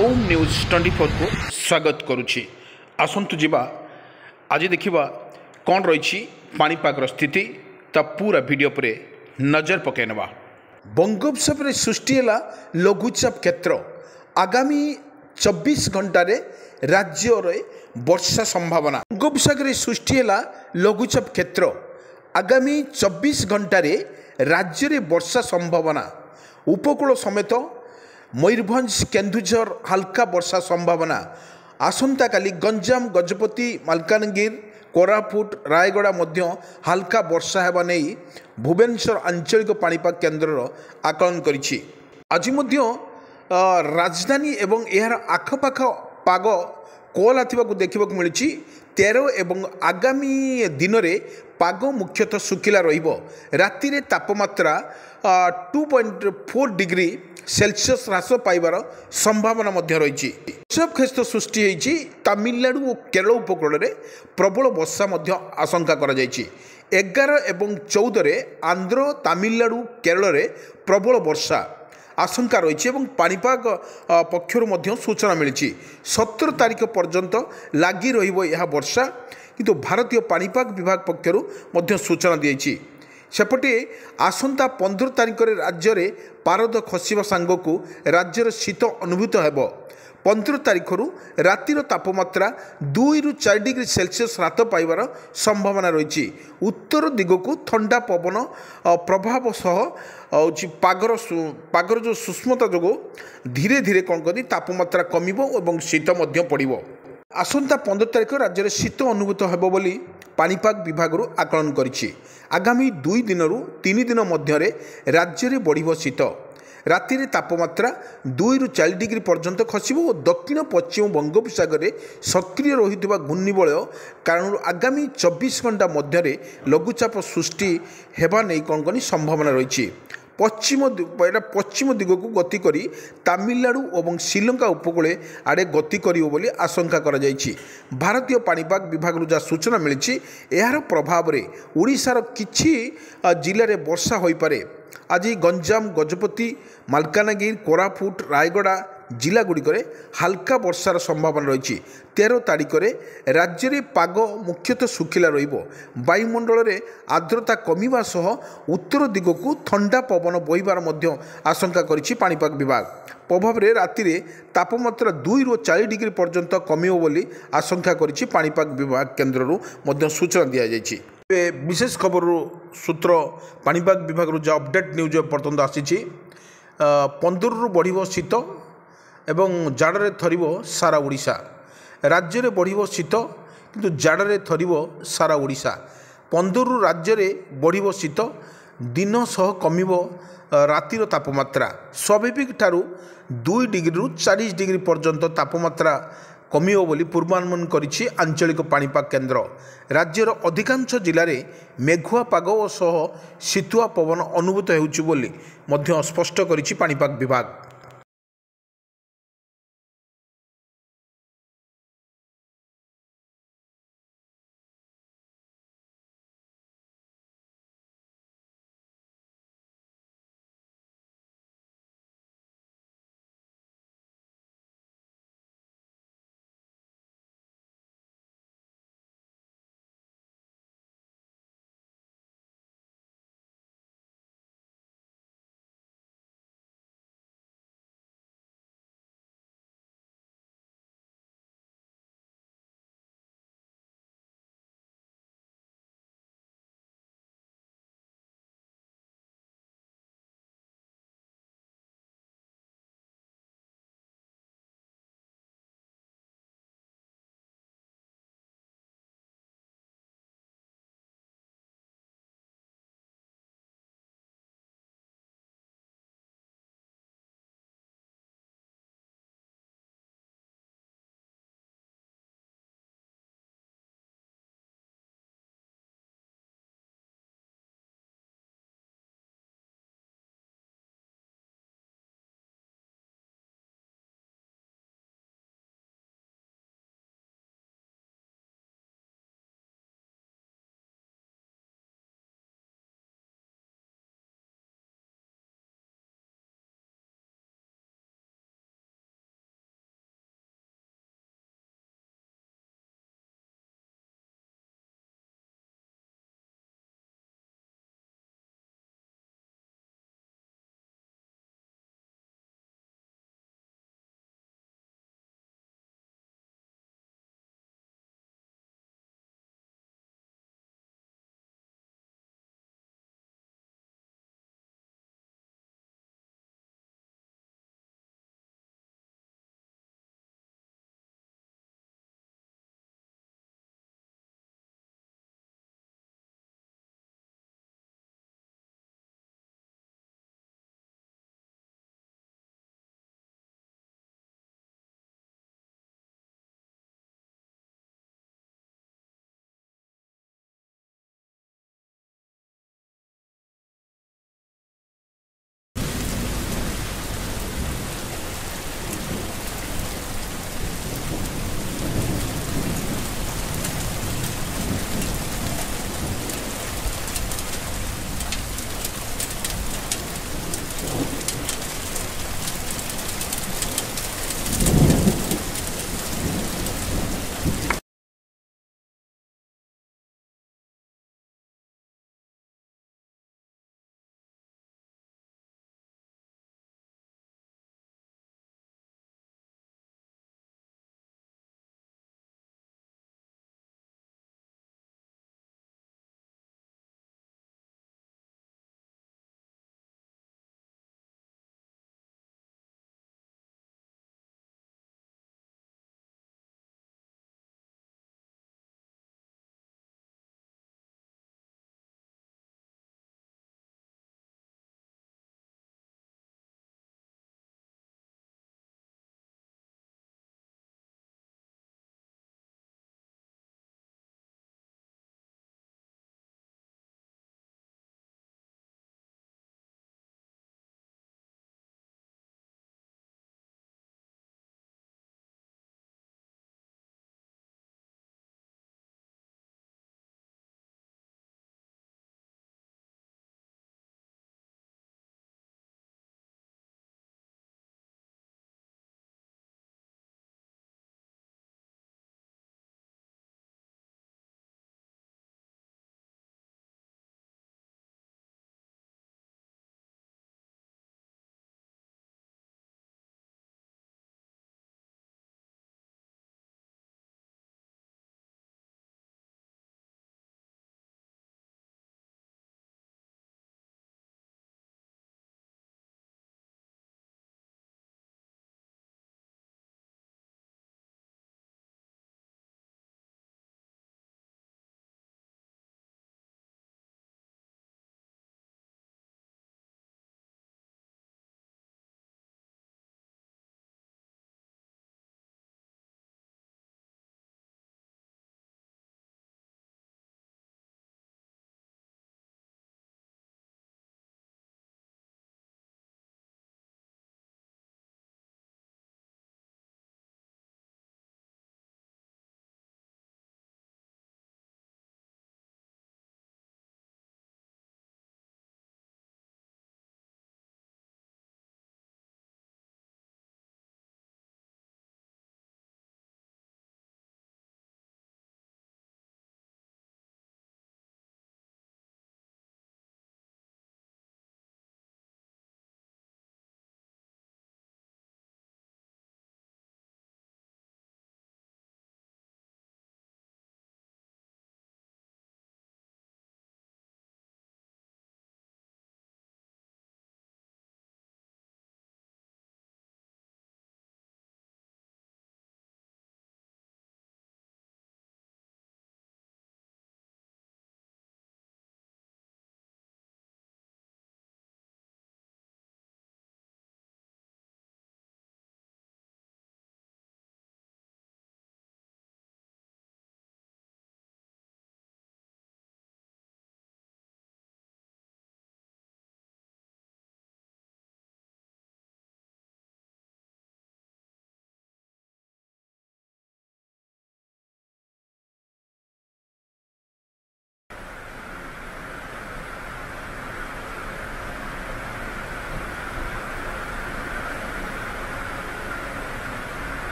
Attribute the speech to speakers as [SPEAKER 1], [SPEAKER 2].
[SPEAKER 1] ओम news 24 को स्वागत करुछि। आसंतु जिबा आज देखिबा कौन रही पाणीपागर स्थिति ता पूरा वीडियो पर नजर पकईनवा। बंगोपसागर सृष्टि है लघुचाप क्षेत्र। आगामी 24 घंटे राज्य वर्षा संभावना। बंगोपसागर सृष्टि है लघुचाप क्षेत्र। आगामी 24 घंटे राज्य में वर्षा संभावना। उपकूल समेत मयूरभंज केन्दुझर हल्का वर्षा संभावना। आसंता काली गंजाम गजपति मालकानगिरी कोरापुट रायगड़ा मध्य हल्का वर्षा हेबा नहीं भुवनेश्वर आंचलिक पाणीपाग केन्द्र आकलन करिछि। आज मध्य राजधानी एवं यार आखपाख पाग कोला देखा मिली। 13 एवं आगामी दिन में पाग मुख्यतः सुखिला रहिबो। राति रे तापमात्रा 2.4 डिग्री सेल्सियस ह्रास पाइबार संभावना मध्य रही। क्षेत्र सृष्टि होती तमिलनाडु और केरल उपकूल में प्रबल वर्षा आशंका करा जायछि। 11 एवं 14 आंध्र तमिलनाडु केरल में प्रबल वर्षा आशंका रही और पाणीपाग पक्षर सूचना मिली। 17 तारीख पर्यंत लगी रहा वर्षा किंतु भारतीय पाणीपाग विभाग पक्षर सूचना दी। सेपटे आसंता 15 तारीख में राज्य में पारद खसवा सांगकू राज्यर शीत अनुभूत हेब। 15 तारीख रातिर तापमात्रा 2 ରୁ 4 डिग्री सेल्सियस ह्रास पाइबार संभावना रही। उत्तर दिगकू ठंडा पवन प्रभाव सह पागर जो सूक्ष्मता जो धीरे धीरे कौन कर तापमात्रा कमिबो एवं शीत पड़िबो। आसंता 15 तारीख राज्य में शीत अनुभूत हेब बोली पाणीपाग विभाग आकलन करिछि। आगामी 2 दिन 3 दिन मध्य राज्य में बढ़िबो शीत। राति रे तापमात्रा 2 ରୁ 4 डिग्री पर्यंत खसिबो और दक्षिण पश्चिम बंगोपसागर में सक्रिय रही घूर्णिबलय कारण आगामी 24 घंटा मध्य लघुचाप सृष्टि हेबा नहीं कौन कनी संभावना रही। पश्चिम दिग को गति करी तमिलनाडु और श्रीलंका उपकूले आड़े गति करियो बोली आशंका करा जायछि। भारतीय पाणीपाग विभाग जहाँ सूचना मिली यार प्रभाव में ओडिशार किछि जिले में वर्षा हो पारे। आज गंजाम गजपति मालकानगिरी कोरापुट रायगड़ा जिला गुड़िक हल्का वर्षार संभावना रही। 13 तारीख में राज्य में पाग मुख्यतः सुखिला रहिबो। वायुमंडल में आर्द्रता कमिबा सह उत्तर दिगकू ठंडा पवन बहिबार मध्य आशंका करिछि पाणीपाग विभाग। प्रभाव में राति में तापमात्रा 2 ରୁ 4 डिग्री पर्यंत कमिबो बोली आशंका करिछि पाणीपाग विभाग केन्द्र सूचना दि जायछि। विशेष खबर सूत्र पाणीपाग विभाग जो अपडेट न्यूज पर्यटन आसी 15 ରୁ बढ़िबो शीत एवं जाड़े थरिबो सारा ओडिशा। राज्य में बढ़िबो शीत किंतु जाड़े थरिबो सारा ओडिशा। 15 ରୁ राज्य में बढ़िबो शीत दिन सह कमिबो रातिर तापमात्रा। स्वाभाविक ठारू 2 डिग्री ରୁ 40 डिग्री पर्यंत तापमात्रा कमिबो बोली पूर्वानुमान करिछि आंचलिक पाणीपाग केन्द्र। राज्यर अधिकांश जिले में मेघुआ पाग सह शीतुआ पवन अनुभूत हेउछि बोली स्पष्ट करिछि पाणीपाग विभाग।